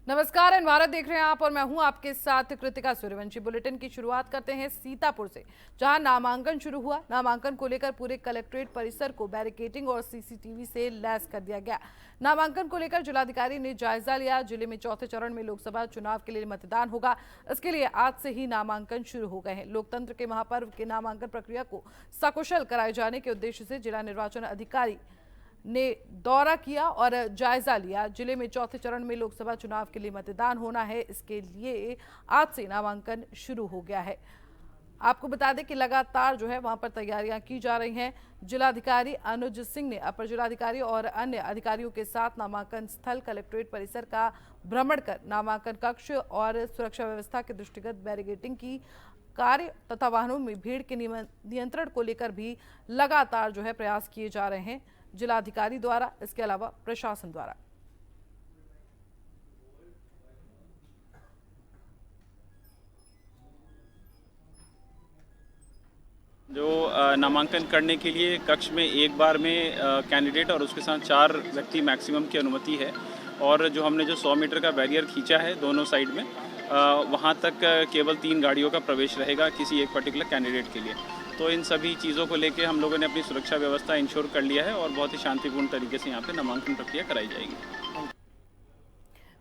नमस्कार, भारत देख रहे हैं आप और मैं हूं आपके साथ कृतिका सूर्यवंशी। बुलेटिन की शुरुआत करते हैं सीतापुर से, जहां नामांकन शुरू हुआ। नामांकन को लेकर पूरे कलेक्ट्रेट परिसर को बैरिकेडिंग और सीसीटीवी से लैस कर दिया गया। नामांकन को लेकर जिलाधिकारी ने जायजा लिया। जिले में चौथे चरण में लोकसभा चुनाव के लिए मतदान होगा। इसके लिए आज से ही नामांकन शुरू हो गए हैं। लोकतंत्र के महापर्व के नामांकन प्रक्रिया को सकुशल कराए जाने के उद्देश्य से जिला निर्वाचन अधिकारी ने दौरा किया और जायजा लिया। जिले में चौथे चरण में लोकसभा चुनाव के लिए मतदान होना है। इसके लिए आज से नामांकन शुरू हो गया है। आपको बता दें कि लगातार जो है वहां पर तैयारियां की जा रही हैं। जिलाधिकारी अनुज सिंह ने अपर जिलाधिकारी और अन्य अधिकारियों के साथ नामांकन स्थल कलेक्ट्रेट परिसर का भ्रमण कर नामांकन कक्ष और सुरक्षा व्यवस्था के दृष्टिगत बैरिकेडिंग की कार्य तथा वाहनों में भीड़ के नियंत्रण को लेकर भी लगातार जो है प्रयास किए जा रहे हैं जिलाधिकारी द्वारा, इसके अलावा प्रशासन द्वारा। जो नामांकन करने के लिए कक्ष में एक बार में कैंडिडेट और उसके साथ 4 व्यक्ति मैक्सिमम की अनुमति है। और जो हमने जो 100 मीटर का बैरियर खींचा है दोनों साइड में, वहाँ तक केवल 3 गाड़ियों का प्रवेश रहेगा किसी एक पर्टिकुलर कैंडिडेट के लिए। तो इन सभी चीज़ों को लेके हम लोगों ने अपनी सुरक्षा व्यवस्था इंश्योर कर लिया है और बहुत ही शांतिपूर्ण तरीके से यहाँ पे नामांकन प्रक्रिया कराई जाएगी।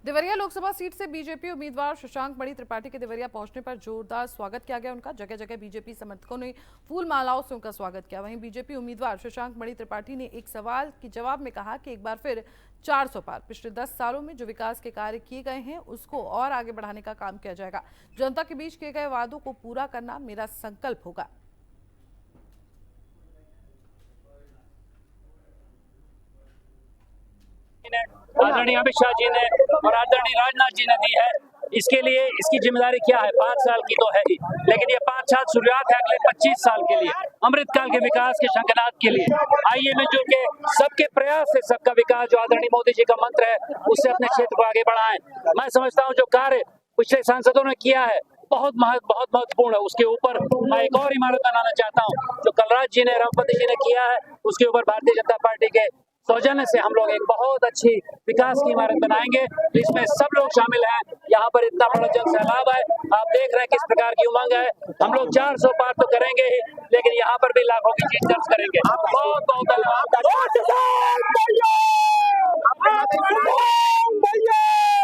देवरिया लोकसभा सीट से बीजेपी उम्मीदवार शशांक मणि त्रिपाठी के देवरिया पहुंचने पर जोरदार स्वागत किया गया। उनका जगह जगह बीजेपी समर्थकों ने फूल मालाओं से उनका स्वागत किया। वहीं बीजेपी उम्मीदवार शशांक मणि त्रिपाठी ने एक सवाल के जवाब में कहा कि एक बार फिर 400 पार। पिछले 10 सालों में जो विकास के कार्य किए गए हैं उसको और आगे बढ़ाने का काम किया जाएगा। जनता के बीच किए गए वादों को पूरा करना मेरा संकल्प होगा। आदरणीय अमित शाह जी ने और आदरणीय राजनाथ जी ने दी है। इसके लिए इसकी जिम्मेदारी क्या है? 5 साल की तो है ही, लेकिन ये 5 साल शुरुआत है अगले 25 साल के लिए, अमृतकाल के विकास के शंखनाद के लिए। आइए मिलजुल के सबके प्रयास से सबका विकास, जो आदरणीय मोदी जी का मंत्र है, उससे अपने क्षेत्र को आगे बढ़ाएं। मैं समझता हूँ जो कार्य पिछले सांसदों ने किया है बहुत महत्वपूर्ण है। उसके ऊपर मैं एक और इमारत बनाना चाहता हूँ जो कलराज जी ने, रघुपति जी ने किया है। उसके ऊपर भारतीय जनता पार्टी के सौजन्य से हम लोग एक बहुत अच्छी विकास की इमारत बनाएंगे। इसमें सब लोग शामिल हैं। यहाँ पर इतना बड़ा जन सैलाब है, आप देख रहे हैं किस प्रकार की उमंग है। हम लोग 400 पार तो करेंगे ही, लेकिन यहाँ पर भी लाखों की जीत दर्ज करेंगे। बहुत बहुत धन्यवाद।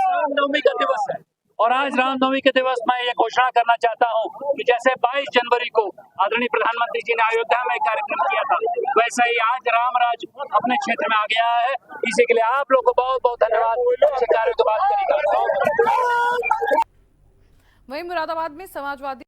रामनवमी का दिवस है और आज रामनवमी के दिवस मैं ये घोषणा करना चाहता हूँ कि जैसे 22 जनवरी को आदरणीय प्रधानमंत्री जी ने अयोध्या में कार्यक्रम किया था, वैसे ही आज रामराज अपने क्षेत्र में आ गया है। इसी के लिए आप लोग को बहुत बहुत धन्यवाद। अच्छे कार्य को बात करेगा। वहीं मुरादाबाद में समाजवादी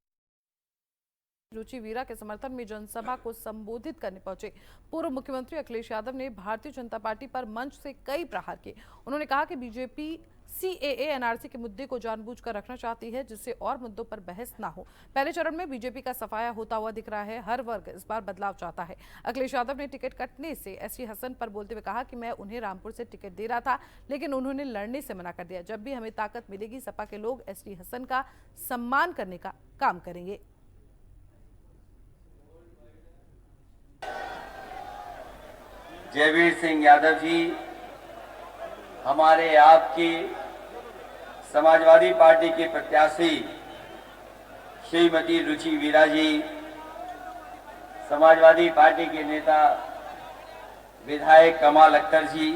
रुचि वीरा के समर्थन में जनसभा को संबोधित करने पहुंचे पूर्व मुख्यमंत्री अखिलेश यादव ने भारतीय जनता पार्टी पर मंच से कई प्रहार किए। उन्होंने कहा कि बीजेपी सीएए एनआरसी के मुद्दे को जानबूझकर रखना चाहती है, जिससे और मुद्दों पर बहस ना हो। पहले चरण में बीजेपी का सफाया होता हुआ दिख रहा है। हर वर्ग इस बार बदलाव चाहता है। अखिलेश यादव ने टिकट कटने से एसटी हसन पर बोलते हुए कहा कि मैं उन्हें रामपुर से टिकट दे रहा था, लेकिन उन्होंने लड़ने से मना कर दिया। जब भी हमें ताकत मिलेगी, सपा के लोग एसटी हसन का सम्मान करने का काम करेंगे। जयवीर सिंह यादव जी, हमारे आपकी समाजवादी पार्टी के प्रत्याशी श्रीमती रुचि वीरा जी, समाजवादी पार्टी के नेता विधायक कमाल अख्तर जी,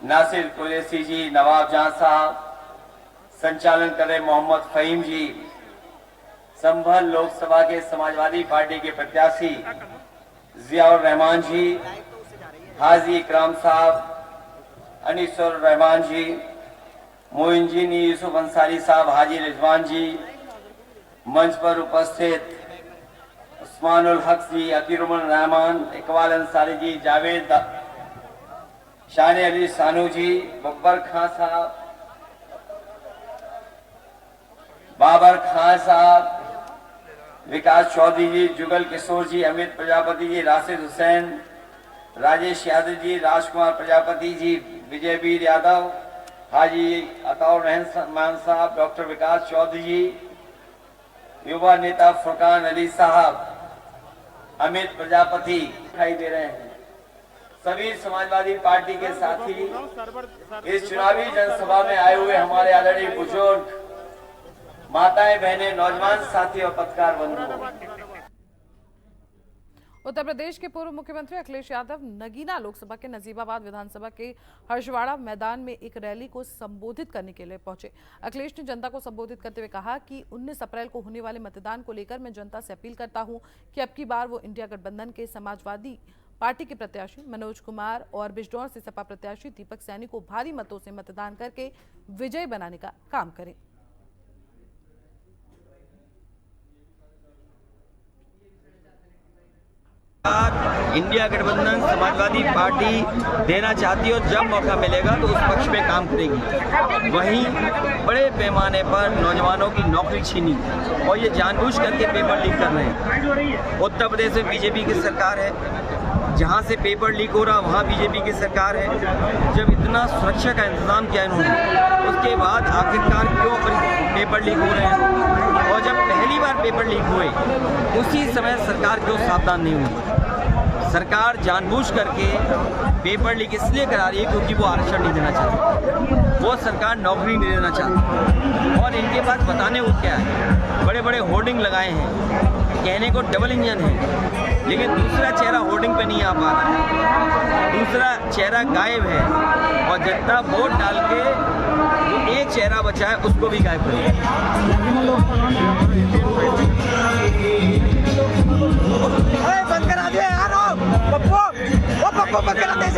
नासिर कुरैशी जी, नवाब जहां साहब, संचालन कर रहे मोहम्मद फहीम जी, संभल लोकसभा के समाजवादी पार्टी के प्रत्याशी जियाउर रहमान जी, हाजी इकराम साहब, अनीसुर रहमान जी, मोइनजीनी यूसुफ अंसारी साहब, हाजी रिजवान जी, मंच पर उपस्थित उस्मानुल हक जी, अकीरुल रहमान, इकबाल अंसारी जी, जावेद शान अली सानू जी, बब्बर खान साहब, बाबर खान साहब, विकास चौधरी जी, जुगल किशोर जी, अमित प्रजापति जी, राशिद हुसैन, राजेश यादव जी, राजकुमार प्रजापति जी, विजयवीर यादव, हाजी अताउर रहमान साहब, डॉक्टर विकास चौधरी जी, युवा नेता फुरकान अली साहब, अमित प्रजापति दिखाई दे रहे हैं। सभी समाजवादी पार्टी के साथी, इस चुनावी जनसभा में आए हुए हमारे आदरणीय बुजुर्ग, माताएं, बहनें, नौजवान साथी और पत्रकार बंधु। उत्तर प्रदेश के पूर्व मुख्यमंत्री अखिलेश यादव नगीना लोकसभा के नजीबाबाद विधानसभा के हर्षवाड़ा मैदान में एक रैली को संबोधित करने के लिए पहुंचे। अखिलेश ने जनता को संबोधित करते हुए कहा कि 19 अप्रैल को होने वाले मतदान को लेकर मैं जनता से अपील करता हूं कि अब की बार वो इंडिया गठबंधन के समाजवादी पार्टी के प्रत्याशी मनोज कुमार और बिजनौर से सपा प्रत्याशी दीपक सैनी को भारी मतों से मतदान करके विजयी बनाने का काम करें। इंडिया गठबंधन समाजवादी पार्टी देना चाहती है और जब मौका मिलेगा तो उस पक्ष में काम करेगी। वहीं बड़े पैमाने पर नौजवानों की नौकरी छीनी और ये जानबूझ करके पेपर लीक कर रहे हैं। उत्तर प्रदेश में बीजेपी की सरकार है, जहां से पेपर लीक हो रहा वहां बीजेपी की सरकार है। जब इतना सुरक्षा का इंतजाम किया इन्होंने, उसके बाद आखिरकार क्यों पेपर लीक हो रहे हैं? और जब पहली बार पेपर लीक हुए उसी समय सरकार क्यों सावधान नहीं हुई? सरकार जानबूझ करके पेपर लीक इसलिए करा रही है क्योंकि वो आरक्षण नहीं देना चाहती, वो सरकार नौकरी नहीं देना चाहती। और इनके पास बताने को क्या है, बड़े बड़े होर्डिंग लगाए हैं, कहने को डबल इंजन है, लेकिन दूसरा चेहरा होर्डिंग पे नहीं आ पा रहा है, दूसरा चेहरा गायब है। और जनता वोट डाल के जो एक चेहरा बचा है उसको भी गायब कर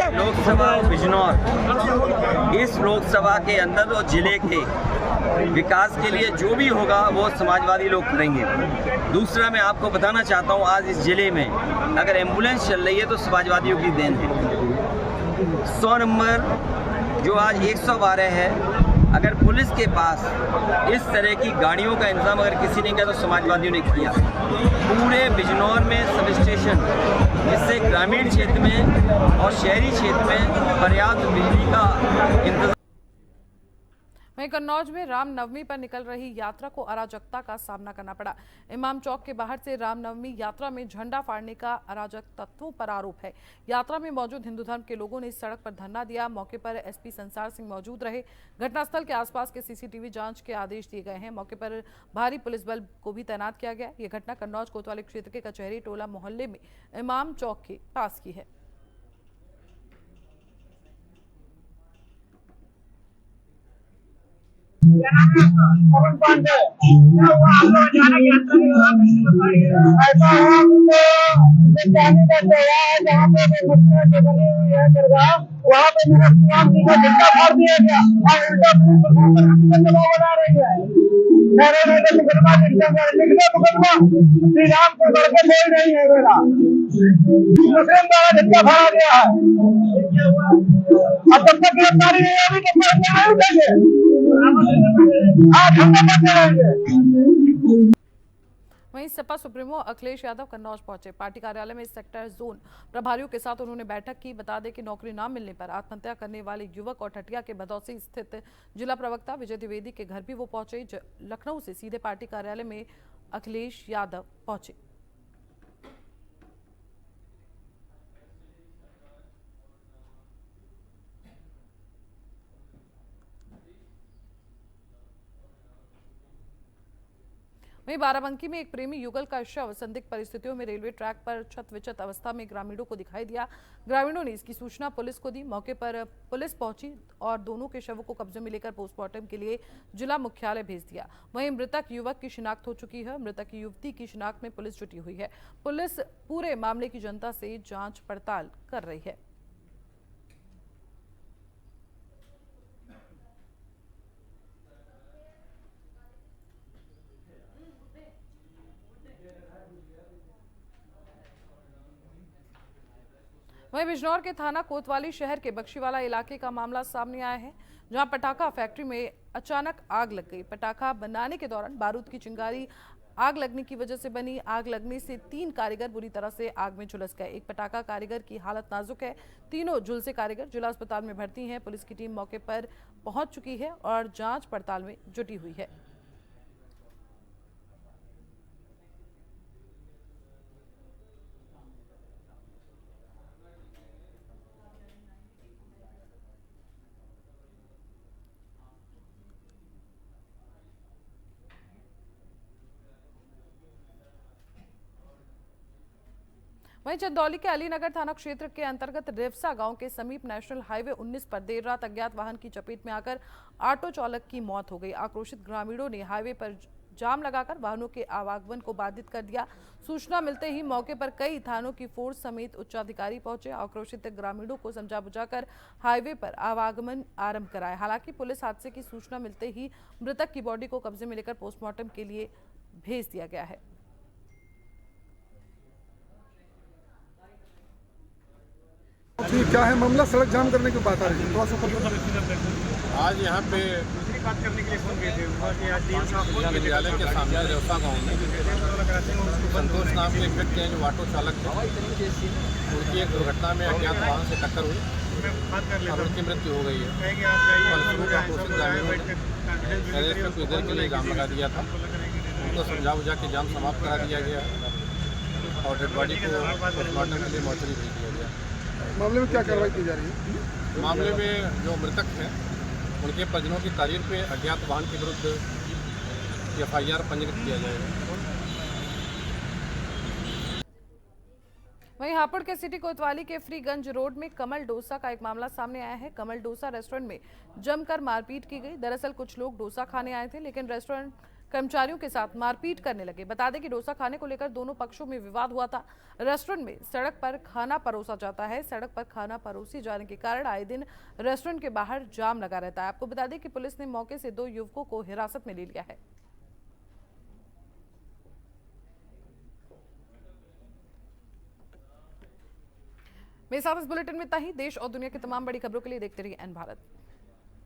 लोकसभा बिजनौर, इस लोकसभा के अंदर और जिले के विकास के लिए जो भी होगा वो समाजवादी लोग करेंगे। दूसरा मैं आपको बताना चाहता हूँ, आज इस जिले में अगर एम्बुलेंस चल रही है तो समाजवादियों की देन है। 100 नंबर जो आज 112 है, अगर पुलिस के पास इस तरह की गाड़ियों का इंतजाम अगर किसी ने किया तो समाजवादियों ने किया। पूरे बिजनौर में सब स्टेशन, जिससे ग्रामीण क्षेत्र में और शहरी क्षेत्र में पर्याप्त बिजली का इंतजाम। वहीं कन्नौज में रामनवमी पर निकल रही यात्रा को अराजकता का सामना करना पड़ा। इमाम चौक के बाहर से रामनवमी यात्रा में झंडा फाड़ने का अराजक तत्वों पर आरोप है। यात्रा में मौजूद हिंदू धर्म के लोगों ने सड़क पर धरना दिया। मौके पर एसपी संसार सिंह मौजूद रहे। घटनास्थल के आसपास के सीसीटीवी जांच के आदेश दिए गए हैं। मौके पर भारी पुलिस बल को भी तैनात किया गया। ये घटना कन्नौज कोतवाली क्षेत्र के कचहरी टोला मोहल्ले में इमाम चौक के पास की है। वहाँ पे मेरा श्रीराम जी का झंडा फाड़ दिया गया और उल्टा बना रही है। मुकदमा श्री राम को लड़के कोई नहीं है मेरा, मुस्लिम द्वारा झंडा फाड़ा गया है। अब तब तक गिरफ्तारी नहीं होगी तो नहीं उठेंगे, आज हम रहेंगे। वहीं सपा सुप्रीमो अखिलेश यादव कन्नौज पहुंचे। पार्टी कार्यालय में सेक्टर जोन प्रभारियों के साथ उन्होंने बैठक की। बता दें कि नौकरी न मिलने पर आत्महत्या करने वाले युवक और ठटिया के भदौसी स्थित जिला प्रवक्ता विजय द्विवेदी के घर भी वो पहुंचे। लखनऊ से सीधे पार्टी कार्यालय में अखिलेश यादव पहुंचे। वहीं बाराबंकी में एक प्रेमी युगल का शव संदिग्ध परिस्थितियों में रेलवे ट्रैक पर छत-विचत अवस्था में ग्रामीणों को दिखाई दिया। ग्रामीणों ने इसकी सूचना पुलिस को दी। मौके पर पुलिस पहुंची और दोनों के शवों को कब्जे में लेकर पोस्टमार्टम के लिए जिला मुख्यालय भेज दिया। वहीं मृतक युवक की शिनाख्त हो चुकी है। मृतक युवती की शिनाख्त में पुलिस जुटी हुई है। पुलिस पूरे मामले की जनता से जांच पड़ताल कर रही है। वहीं बिजनौर के थाना कोतवाली शहर के बख्शीवाला इलाके का मामला सामने आया है, जहां पटाखा फैक्ट्री में अचानक आग लग गई। पटाखा बनाने के दौरान बारूद की चिंगारी आग लगने की वजह से बनी। आग लगने से 3 कारीगर बुरी तरह से आग में झुलस गए। एक पटाखा कारीगर की हालत नाजुक है। तीनों झुलसे कारीगर जिला अस्पताल में भर्ती हैं। पुलिस की टीम मौके पर पहुंच चुकी है और जांच पड़ताल में जुटी हुई है। वहीं चंदौली के अलीनगर थाना क्षेत्र के अंतर्गत रेवसा गांव के समीप नेशनल हाईवे 19 पर देर रात अज्ञात वाहन की चपेट में आकर ऑटो चालक की मौत हो गई। आक्रोशित ग्रामीणों ने हाईवे पर जाम लगाकर वाहनों के आवागमन को बाधित कर दिया। सूचना मिलते ही मौके पर कई थानों की फोर्स समेत उच्चाधिकारी पहुंचे। आक्रोशित ग्रामीणों को समझा बुझाकर हाईवे पर आवागमन आरंभ कराया। हालांकि पुलिस हादसे की सूचना मिलते ही मृतक की बॉडी को कब्जे में लेकर पोस्टमार्टम के लिए भेज दिया गया है। क्या है मामला? सड़क जाम करने की बात आ रही है। आज यहाँ पे विद्यालय के सामने रेवसा गाँव में संतोष नाम के एक व्यक्ति हैं जो ऑटो चालक थे। उनकी एक दुर्घटना में अज्ञात वाहन से टक्कर हुई और उनकी मृत्यु हो गई है। फलस्वरूप आक्रोशित ग्रामीणों ने नरेश में कुछ देर के लिए जाम लगा दिया था। उनको समझा बुझा के जाम समाप्त करा दिया गया और डेड बॉडी को पोस्टमार्टम के लिए मौचरी भेज दिया गया। मामले में क्या कार्रवाई की जा रही है? मामले में जो मृतक हैं उनके परिजनों की तारीफ पे अज्ञात वाहन के विरुद्ध FIR पंजीकृत किया जाएगा। वहीं हापुड़ के सिटी कोतवाली के फ्रीगंज रोड में कमल डोसा का एक मामला सामने आया है। कमल डोसा रेस्टोरेंट में जमकर मारपीट की गई। दरअसल कुछ लोग डोसा खाने आए थे, लेकिन रेस्टोरेंट कर्मचारियों के साथ मारपीट करने लगे। बता दें कि डोसा खाने को लेकर दोनों पक्षों में विवाद हुआ था। रेस्टोरेंट में सड़क पर खाना परोसा जाता है। सड़क पर खाना परोसी जाने के कारण आए दिन रेस्टोरेंट के बाहर जाम लगा रहता है। आपको बता दें कि पुलिस ने मौके से 2 युवकों को हिरासत में ले लिया है। मेरे साथ इस बुलेटिन में इतना ही। देश और दुनिया की तमाम बड़ी खबरों के लिए देखते रहिए एन भारत।